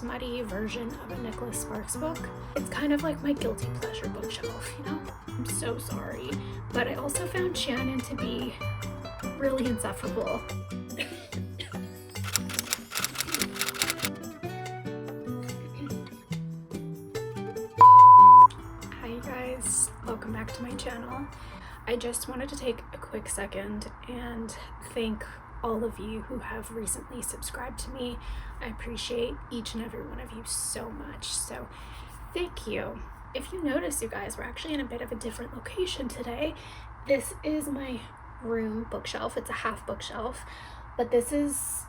smutty version of a Nicholas Sparks book. It's kind of like my guilty pleasure bookshelf, you know? I'm so sorry. But I also found Shannon to be really insufferable. Hi you guys, welcome back to my channel. I just wanted to take a quick second and thank all of you who have recently subscribed to me. I appreciate each and every one of you so much, so thank you. If you notice, you guys, we're actually in a bit of a different location today. This is my room bookshelf. It's a half bookshelf, but this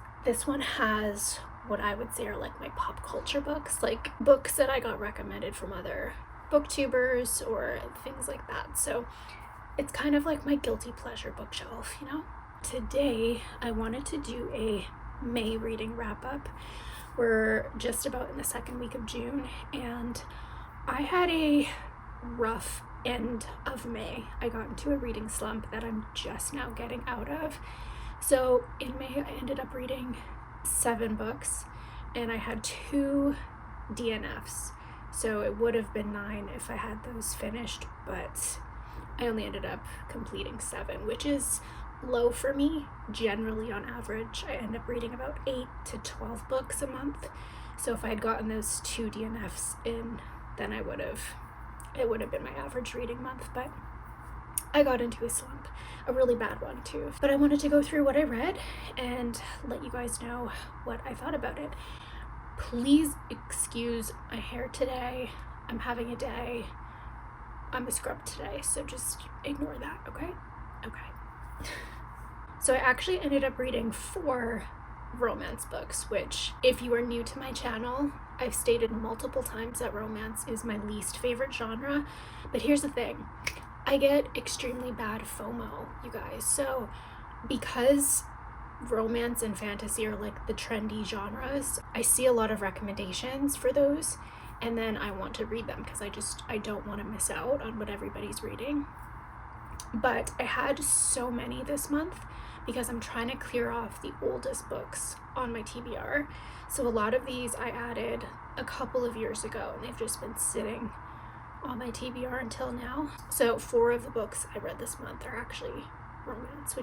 one has what I would say are like my pop culture books, like books that I got recommended from other booktubers or things like that. So it's kind of like my guilty pleasure bookshelf, you know? Today, I wanted to do a May reading wrap up. We're just about in the second week of June, and I had a rough end of May. I got into a reading slump that I'm just now getting out of. So in May, I ended up reading 7 books, and I had 2 DNFs. So it would have been 9 if I had those finished, but I only ended up completing 7, which is low for me. Generally, on average, I end up reading about 8 to 12 books a month. So if I had gotten those 2 DNFs in, then it would have been my average reading month. But I got into a slump, a really bad one too. But I wanted to go through what I read and let you guys know what I thought about it. Please excuse my hair today. I'm having a day. I'm a scrub today, so just ignore that, okay? Okay. So I actually ended up reading 4 romance books, which, if you are new to my channel, I've stated multiple times that romance is my least favorite genre. But here's the thing, I get extremely bad FOMO, you guys. So because romance and fantasy are like the trendy genres, I see a lot of recommendations for those, and then I want to read them because I don't want to miss out on what everybody's reading. But I had so many this month because I'm trying to clear off the oldest books on my TBR. So a lot of these I added a couple of years ago, and they've just been sitting on my TBR until now. So 4 of the books I read this month are actually romance,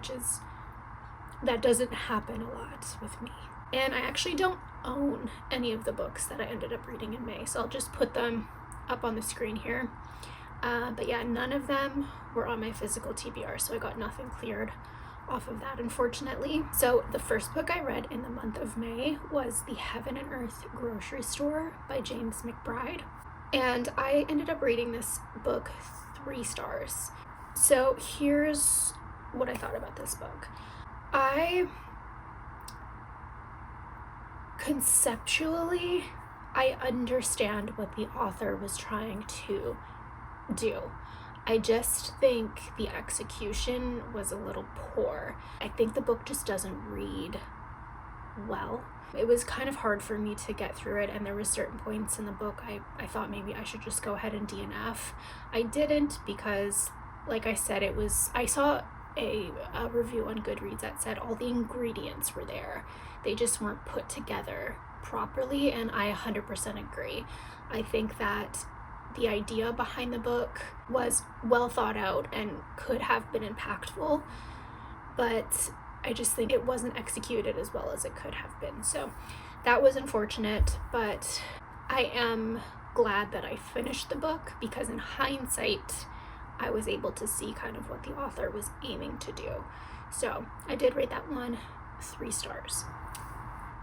that doesn't happen a lot with me. And I actually don't own any of the books that I ended up reading in May, so I'll just put them up on the screen here. But yeah, none of them were on my physical TBR, so I got nothing cleared off of that, unfortunately. So the first book I read in the month of May was The Heaven and Earth Grocery Store by James McBride. And I ended up rating this book 3 stars. So here's what I thought about this book. Conceptually, I understand what the author was trying to do. I just think the execution was a little poor. I think the book just doesn't read well. It was kind of hard for me to get through it, and there were certain points in the book I thought maybe I should just go ahead and DNF. I didn't because, like I said, I saw a review on Goodreads that said all the ingredients were there. They just weren't put together properly, and I 100% agree. I think that the idea behind the book was well thought out and could have been impactful, but I just think it wasn't executed as well as it could have been. So that was unfortunate, but I am glad that I finished the book because in hindsight, I was able to see kind of what the author was aiming to do. So I did rate that one 3 stars.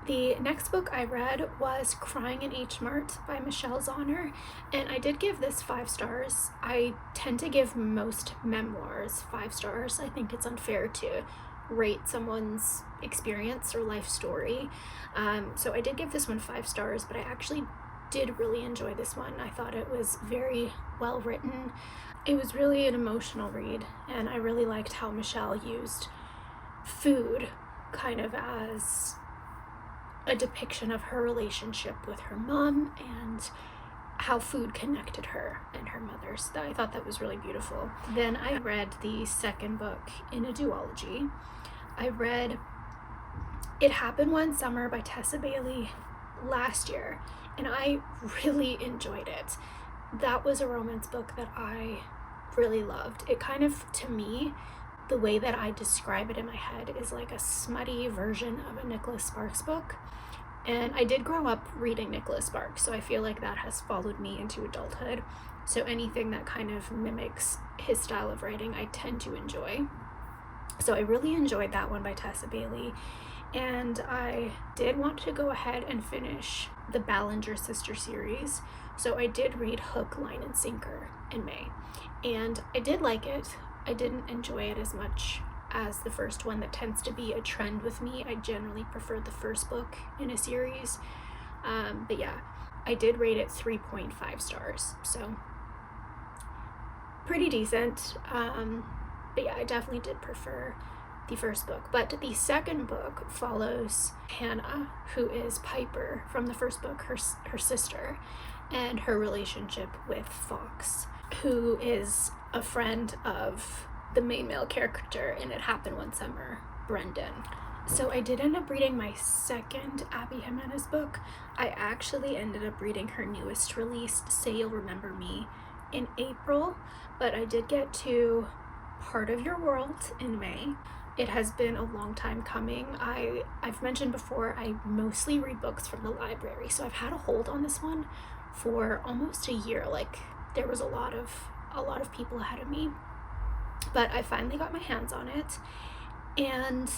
The next book I read was Crying in H Mart by Michelle Zauner, and I did give this 5 stars. I tend to give most memoirs 5 stars. I think it's unfair to rate someone's experience or life story. So I did give this one 5 stars, but I actually did really enjoy this one. I thought it was very well written. It was really an emotional read, and I really liked how Michelle used food kind of as a depiction of her relationship with her mom and how food connected her and her mother. So I thought that was really beautiful. Then I read the second book in a duology. I read It Happened One Summer by Tessa Bailey last year, and I really enjoyed it. That was a romance book that I really loved. It kind of, to me, the way that I describe it in my head is like a smutty version of a Nicholas Sparks book. And I did grow up reading Nicholas Sparks, so I feel like that has followed me into adulthood. So anything that kind of mimics his style of writing, I tend to enjoy. So I really enjoyed that one by Tessa Bailey. And I did want to go ahead and finish the Ballinger Sister series. So I did read Hook, Line, and Sinker in May. And I did like it. I didn't enjoy it as much as the first one. That tends to be a trend with me. I generally prefer the first book in a series. But yeah, I did rate it 3.5 stars. So pretty decent. But yeah, I definitely did prefer the first book. But the second book follows Hannah, who is Piper from the first book, her sister, and her relationship with Fox, who is a friend of the main male character in It Happened One Summer, Brendan. So I did end up reading my second Abby Jimenez book. I actually ended up reading her newest release, Say You'll Remember Me, in April, but I did get to Part of Your World in May. It has been a long time coming. I've mentioned before, I mostly read books from the library, so I've had a hold on this one for almost a year. Like, there was a lot of people ahead of me, but I finally got my hands on it, and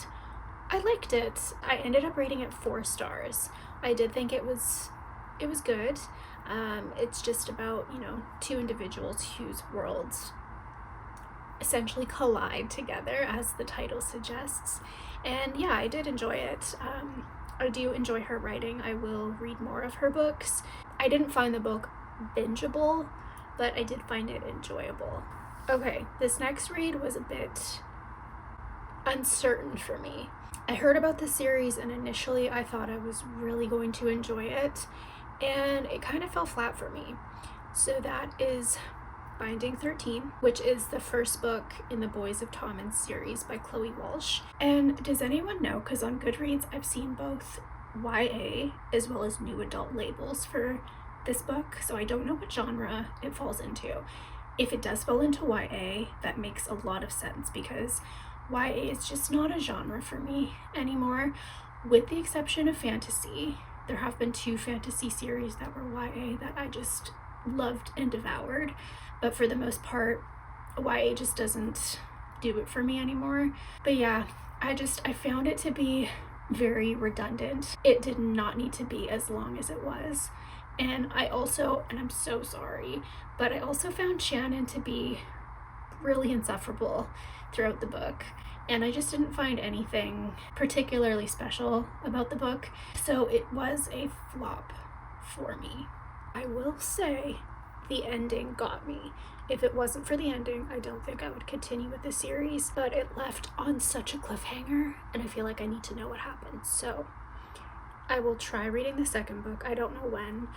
I liked it. I ended up rating it 4 stars. I did think it was good. It's just about, two individuals whose worlds essentially collide together, as the title suggests. And yeah, I did enjoy it. I do enjoy her writing. I will read more of her books. I didn't find the book bingeable, but I did find it enjoyable. Okay, this next read was a bit uncertain for me. I heard about the series, and initially I thought I was really going to enjoy it, and it kind of fell flat for me. So that is Binding 13, which is the first book in the Boys of Tommen series by Chloe Walsh. And does anyone know, because on Goodreads I've seen both YA as well as new adult labels for this book, so I don't know what genre it falls into. If it does fall into YA, that makes a lot of sense, because YA is just not a genre for me anymore, with the exception of fantasy. There have been 2 fantasy series that were YA that I just loved and devoured, but for the most part, YA just doesn't do it for me anymore. But yeah, I found it to be very redundant. It did not need to be as long as it was. And I'm so sorry, but I also found Shannon to be really insufferable throughout the book, and I just didn't find anything particularly special about the book, so it was a flop for me. I will say the ending got me. If it wasn't for the ending, I don't think I would continue with the series, but it left on such a cliffhanger, and I feel like I need to know what happened. So I will try reading the second book. I don't know when,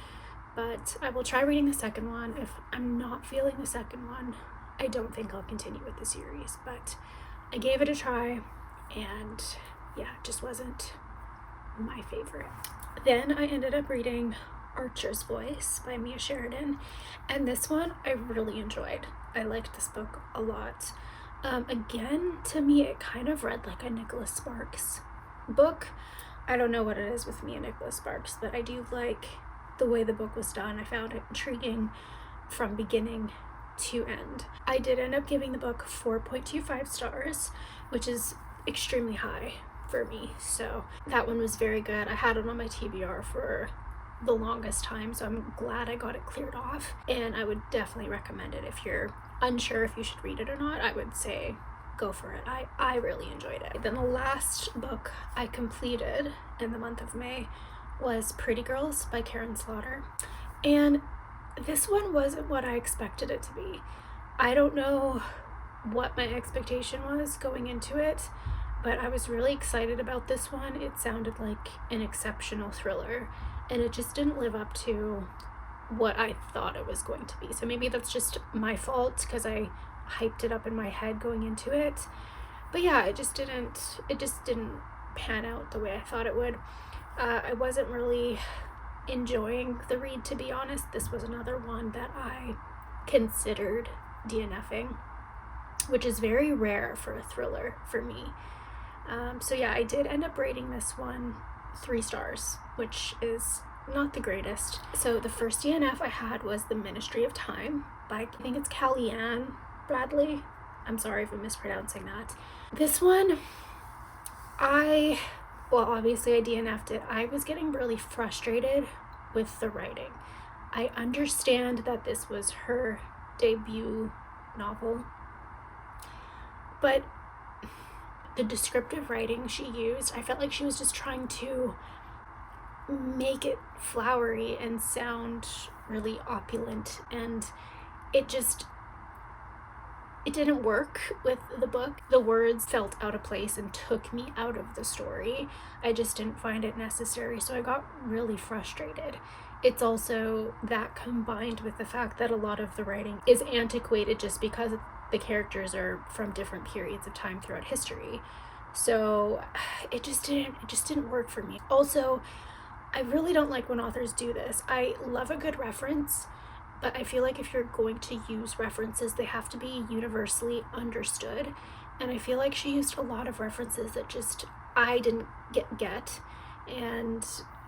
but I will try reading the second one. If I'm not feeling the second one, I don't think I'll continue with the series, but I gave it a try, and yeah, it just wasn't my favorite. Then I ended up reading Archer's Voice by Mia Sheridan, and this one I really enjoyed. I liked this book a lot. Again, to me, it kind of read like a Nicholas Sparks book. I don't know what it is with me and Nicholas Sparks, but I do like the way the book was done. I found it intriguing from beginning to end. I did end up giving the book 4.25 stars, which is extremely high for me, so that one was very good. I had it on my TBR for the longest time, so I'm glad I got it cleared off, and I would definitely recommend it. If you're unsure if you should read it or not, I would say go for it. I really enjoyed it. Then the last book I completed in the month of May was Pretty Girls by Karen Slaughter, and this one wasn't what I expected it to be. I don't know what my expectation was going into it, but I was really excited about this one. It sounded like an exceptional thriller, and it just didn't live up to what I thought it was going to be. So maybe that's just my fault, because I hyped it up in my head going into it. But yeah, it just didn't pan out the way I thought it would. I wasn't really enjoying the read, to be honest. This was another one that I considered DNFing, which is very rare for a thriller for me. So yeah, I did end up rating this one 3 stars, which is not the greatest. So the first DNF I had was The Ministry of Time by, I think it's Kellyanne Bradley. I'm sorry if I'm mispronouncing that. This one, obviously I DNF'd it. I was getting really frustrated with the writing. I understand that this was her debut novel, but the descriptive writing she used, I felt like she was just trying to make it flowery and sound really opulent, and it didn't work with the book. The words felt out of place and took me out of the story. I just didn't find it necessary, so I got really frustrated. It's also that combined with the fact that a lot of the writing is antiquated just because the characters are from different periods of time throughout history. So it just didn't work for me. Also, I really don't like when authors do this. I love a good reference, but I feel like if you're going to use references, they have to be universally understood. And I feel like she used a lot of references that just I didn't get. And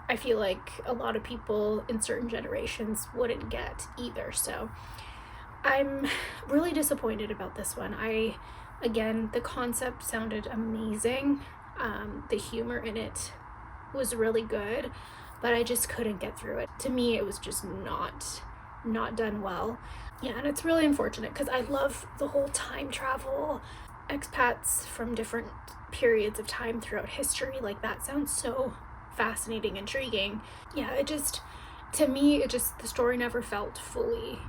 I feel like a lot of people in certain generations wouldn't get either. So I'm really disappointed about this one. Again, the concept sounded amazing. The humor in it was really good, but I just couldn't get through it. To me, it was just not done well. Yeah, and it's really unfortunate because I love the whole time travel, expats from different periods of time throughout history. Like, that sounds so fascinating, intriguing. Yeah, to me, the story never felt fully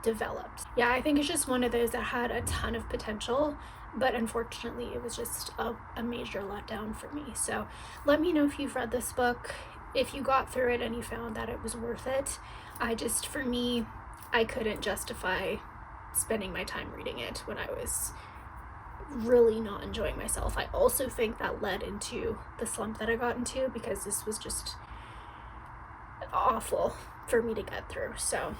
developed. Yeah, I think it's just one of those that had a ton of potential, but unfortunately it was just a major letdown for me. So let me know if you've read this book, if you got through it and you found that it was worth it. For me, I couldn't justify spending my time reading it when I was really not enjoying myself. I also think that led into the slump that I got into, because this was just awful for me to get through. So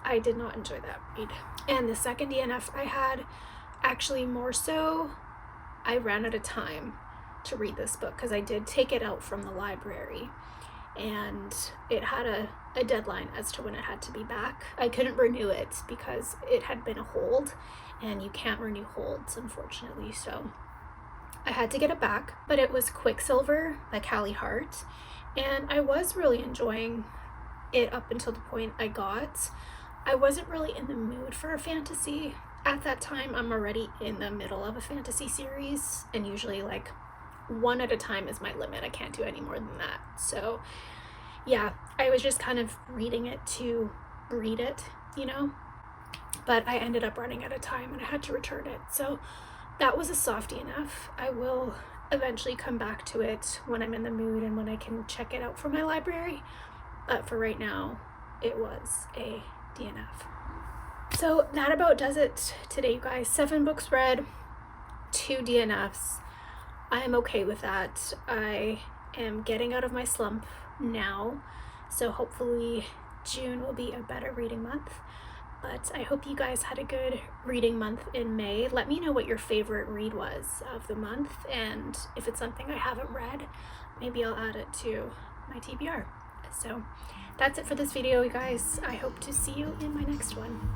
I did not enjoy that read. And the second DNF I had, actually more so, I ran out of time to read this book because I did take it out from the library and it had a deadline as to when it had to be back. I couldn't renew it because it had been a hold, and you can't renew holds, unfortunately. So I had to get it back, but it was Quicksilver by Callie Hart, and I was really enjoying it up until the point I wasn't really in the mood for a fantasy at that time. I'm already in the middle of a fantasy series, and usually like one at a time is my limit. I can't do any more than that. So yeah, I was just kind of reading it to read it, but I ended up running out of time and I had to return it. So that was a softie enough. I will eventually come back to it when I'm in the mood and when I can check it out from my library. But for right now, it was a DNF. So that about does it today, you guys. 7 books read, 2 DNFs. I am okay with that. I am getting out of my slump now, so hopefully June will be a better reading month. But I hope you guys had a good reading month in May. Let me know what your favorite read was of the month, and if it's something I haven't read, maybe I'll add it to my TBR. So that's it for this video, you guys. I hope to see you in my next one.